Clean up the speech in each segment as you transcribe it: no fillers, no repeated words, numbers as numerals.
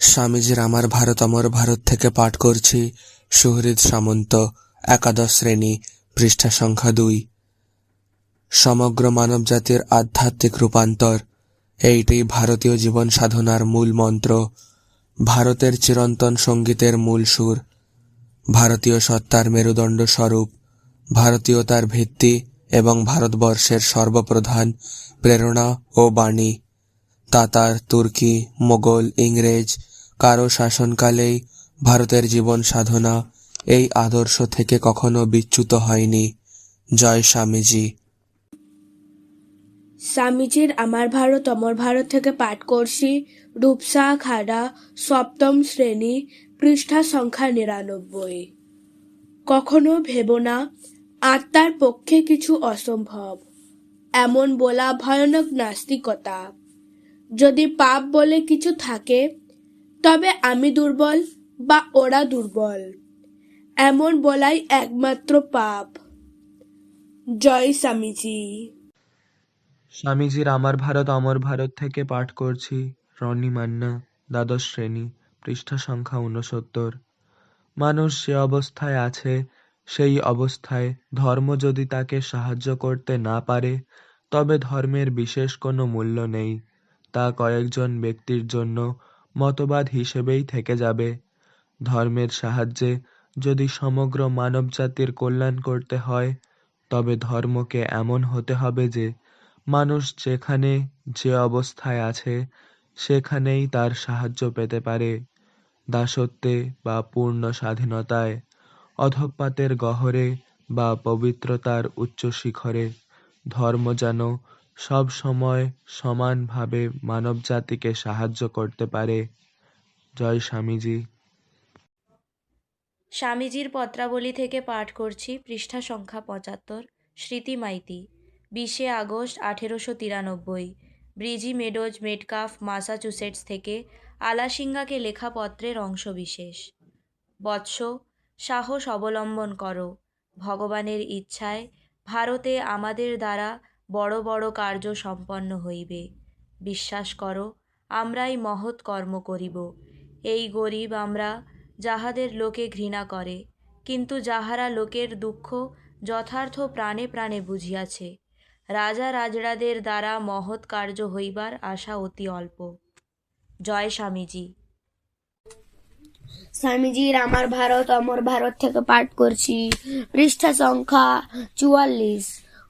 স্বামীজির আমার ভারত অমর ভারত থেকে পাঠ করছি সুহৃদ সামন্ত, একাদশ শ্রেণী, পৃষ্ঠা সংখ্যা 2। সমগ্র মানবজাতির আধ্যাত্মিক রূপান্তর, এইটি ভারতীয় জীবন সাধনার মূল মন্ত্র, ভারতের চিরন্তন সঙ্গীতের মূল সুর, ভারতীয় সত্তার মেরুদণ্ড স্বরূপ, ভারতীয়তার ভিত্তি এবং ভারতবর্ষের সর্বপ্রধান প্রেরণা ও বাণী। তাতার, তুর্কি, মোগল, ইংরেজ কারো শাসনকালেই ভারতের জীবন সাধনা এই আদর্শ থেকে কখনো বিচ্যুত হয়নি। জয় স্বামীজি। স্বামীজির আমার ভারত অমর ভারত থেকে পাঠ করছি রূপসা খাড়া, সপ্তম শ্রেণী, পৃষ্ঠা সংখ্যা 99। কখনো ভেবো না আত্মার পক্ষে কিছু অসম্ভব, এমন বলা ভয়ানক নাস্তিকতা। যদি পাপ বলে কিছু থাকে, তবে আমি দুর্বল বা ওরা দুর্বল, এমন বলাই একমাত্র পাপ। জয় স্বামীজি। স্বামীজির আমার ভারত অমর ভারত থেকে পাঠ করছি রনি মান্না, দ্বাদশ শ্রেণী, পৃষ্ঠা সংখ্যা 69। মানুষ যে অবস্থায় আছে, সেই অবস্থায় ধর্ম যদি তাকে সাহায্য করতে না পারে, তবে ধর্মের বিশেষ কোনো মূল্য নেই। তা কয়েকজন ব্যক্তির জন্য মতবাদ হিসেবেই থেকে যাবে। ধর্মের সাহায্যে যদি সমগ্র মানবজাতির কল্যাণ করতে হয়, তবে ধর্মকে এমন হতে হবে যে মানুষ যেখানে যে অবস্থায় আছে সেখানেই তার সাহায্য পেতে পারে। দাসত্বে বা পূর্ণ স্বাধীনতায়, অধঃপাতের গহ্বরে বা পবিত্রতার উচ্চ শিখরে, ধর্ম যেন সব সময় সমানভাবে মানবজাতিকে সাহায্য করতে পারে। জয় স্বামীজি। স্বামীজির পত্রাবলী থেকে পাঠ করছি পৃষ্ঠা সংখ্যা 75। স্মৃতি Maiti, 20শে August 1893, Vrijji Meadows, Metcalfe, মাসাচুসেটস থেকে আলাসিঙ্গাকে লেখা পত্রের অংশবিশেষ। বৎস, সাহস অবলম্বন করো। ভগবানের ইচ্ছায় ভারতে আমাদের দ্বারা বড় বড় কার্য সম্পন্ন হইবে। বিশ্বাস করো, আমরাই মহৎ কর্ম করিব। এই গরিব আমরা, যাহাদের লোকে ঘৃণা করে, কিন্তু যাহারা লোকের দুঃখ যথার্থ প্রাণে প্রাণে বুঝিয়াছে। রাজা রাজড়াদের দ্বারা মহৎ কার্য হইবার আশা অতি অল্প। জয় স্বামীজি। স্বামীজির আমার ভারত অমর ভারত থেকে পাঠ করছি পৃষ্ঠা সংখ্যা 44।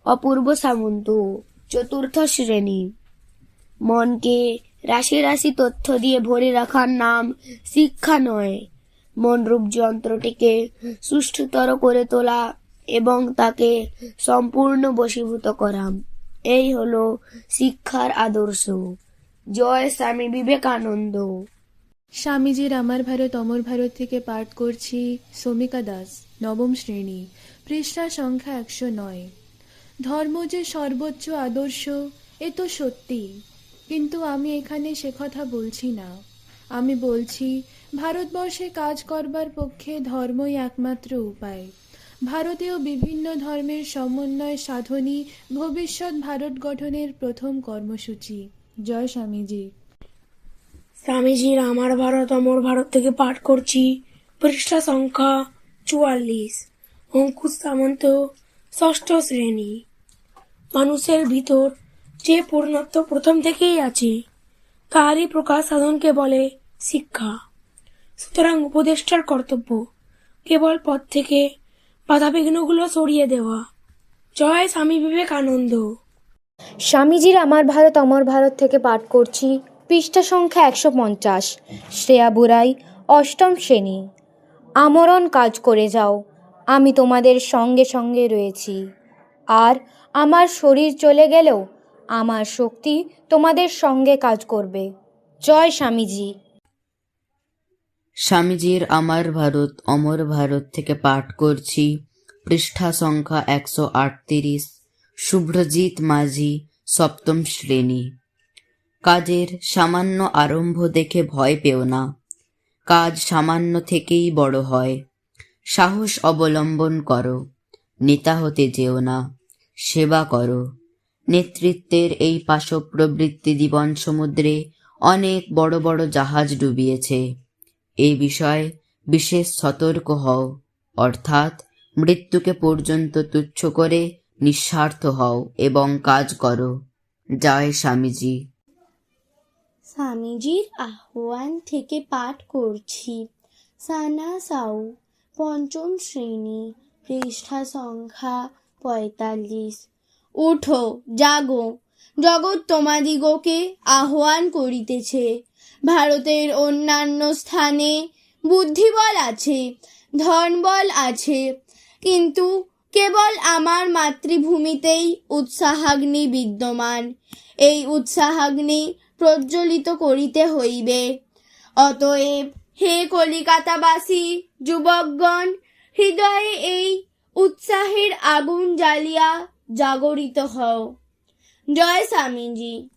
অপূর্ব সামন্ত, চতুর্থ শ্রেণী। মনকে রাশি রাশি তথ্য দিয়ে ভরে রাখার নাম শিক্ষা নয়, মনরূপ যন্ত্রটিকে সুষ্ঠুতর করে তোলা এবং তাকে সম্পূর্ণ বশীভূত করা, এই হলো শিক্ষার আদর্শ। জয় স্বামী বিবেকানন্দ। স্বামীজির আমার ভারত অমর ভারত থেকে পাঠ করছি সমিকা দাস, নবম শ্রেণী, পৃষ্ঠা সংখ্যা 109। ধর্ম যে সর্বোচ্চ আদর্শ, এ তো সত্যি, কিন্তু আমি এখানে সে কথা বলছি না। আমি বলছি ভারতবর্ষে কাজ করবার পক্ষে ধর্মই একমাত্র উপায়। ভারতীয় বিভিন্ন ধর্মের সমন্বয় সাধনই ভবিষ্যৎ ভারত গঠনের প্রথম কর্মসূচি। জয় স্বামীজি। স্বামীজির আমার ভারত অমর ভারত থেকে পাঠ করছি পৃষ্ঠা সংখ্যা 44। অঙ্কুশ সামন্ত, ষষ্ঠ শ্রেণী। মানুষের ভিতর যে পূর্ণত্ব প্রথম থেকেই আছে, তারই প্রকাশ সাধনকে বলে শিক্ষা। সুতরাং উপদেষ্টার কর্তব্য কেবল পথ থেকে বাধাবিঘ্নগুলো সরিয়ে দেওয়া। জয় স্বামী বিবেকানন্দ। স্বামীজির আমার ভারত অমর ভারত থেকে পাঠ করছি পৃষ্ঠা সংখ্যা 150। শ্রেয়া বুরাই, অষ্টম শ্রেণী। আমরণ কাজ করে যাও, আমি তোমাদের সঙ্গে সঙ্গে রয়েছি। আর আমার শরীর চলে গেলেও আমার শক্তি তোমাদের সঙ্গে কাজ করবে। জয় স্বামীজি। স্বামীজির আমার ভারত অমর ভারত থেকে পাঠ করছি পৃষ্ঠা সংখ্যা 138। শুভ্রজিৎ মাঝি, সপ্তম শ্রেণী। কাজের সামান্য আরম্ভ দেখে ভয় পেও না, কাজ সামান্য থেকেই বড় হয়। সাহস অবলম্বন করো, নেতা হতে যেও না, সেবা করো। নেতৃত্বের এই পাশপ্রবৃত্তি জীবন সমুদ্রে অনেক বড় বড় জাহাজ ডুবিয়েছে। এই বিষয়ে বিশেষ সতর্ক হও, অর্থাৎ মৃত্যুকে পর্যন্ত তুচ্ছ করে নিঃস্বার্থ হও এবং কাজ করো। জয় স্বামীজি। স্বামীজির আহ্বান থেকে পাঠ করছি। সানা সাউ, পঞ্চম শ্রেণী, পৃষ্ঠা সংখ্যা ৪৫। উঠো, জাগো, জগৎ তোমাদিগকে আহ্বান করিতেছে। ভারতের অন্যান্য স্থানে বুদ্ধিবল আছে, ধনবল আছে, কিন্তু কেবল আমার মাতৃভূমিতেই উৎসাহাগ্নি বিদ্যমান। এই উৎসাহাগ্নি প্রজ্বলিত করিতে হইবে। অতএব হে কলিকাতাবাসী যুবকগণ, হৃদয়ে এই উৎসাহের আগুন জ্বালিয়া জাগরিত হও। জয় স্বামীজি।